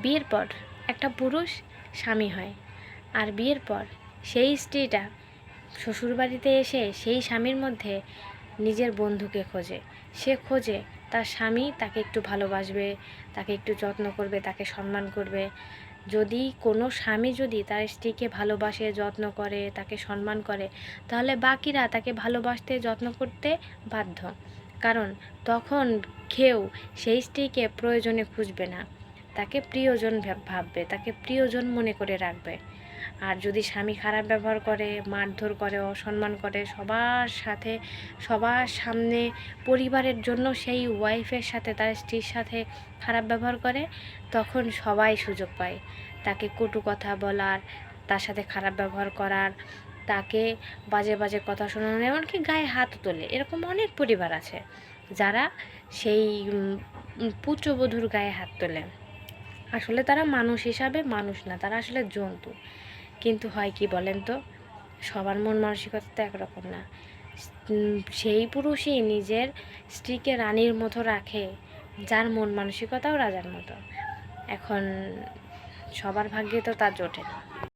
বিয়ের পর একটা পুরুষ স্বামী হয়, আর বিয়ের পর সেই স্ত্রীটা শ্বশুরবাড়িতে এসে সেই স্বামীর মধ্যে নিজের বন্ধুকে খোঁজে। সে খোঁজে তার স্বামী তাকে একটু ভালোবাসবে, তাকে একটু যত্ন করবে, তাকে সম্মান করবে। যদি কোনো স্বামী যদি তার স্ত্রীকে ভালোবাসে, যত্ন করে, তাকে সম্মান করে, তাহলে বাকিরা তাকে ভালোবাসতে, যত্ন করতে বাধ্য। কারণ তখন কেউ সেই স্ত্রীকে প্রয়োজনে খুঁজবে না, তাকে প্রিয়জন ভাববে, তাকে প্রিয়জন মনে করে রাখবে। আর যদি স্বামী খারাপ ব্যবহার করে, মারধর করে, অসম্মান করে, সবার সাথে, সবার সামনে, পরিবারের জন্য সেই ওয়াইফের সাথে, তার স্ত্রীর সাথে খারাপ ব্যবহার করে, তখন সবাই সুযোগ পায় তাকে কটু কথা বলার, তার সাথে খারাপ ব্যবহার করার, তাকে বাজে বাজে কথা শোনানো, এমনকি গায়ে হাত তোলে। এরকম অনেক পরিবার আছে যারা সেই পুত্রবধূর গায়ে হাত তোলে। আসলে তারা মানুষ হিসাবে মানুষ না, তারা আসলে জন্তু। কিন্তু হয় কি বলেন তো, সবার মন মানসিকতা তো একরকম না। সেই পুরুষই নিজের স্ত্রীকে রানীর মতো রাখে, যার মন মানসিকতাও রাজার মতো। এখন সবার ভাগ্যে তো তা জোটে না।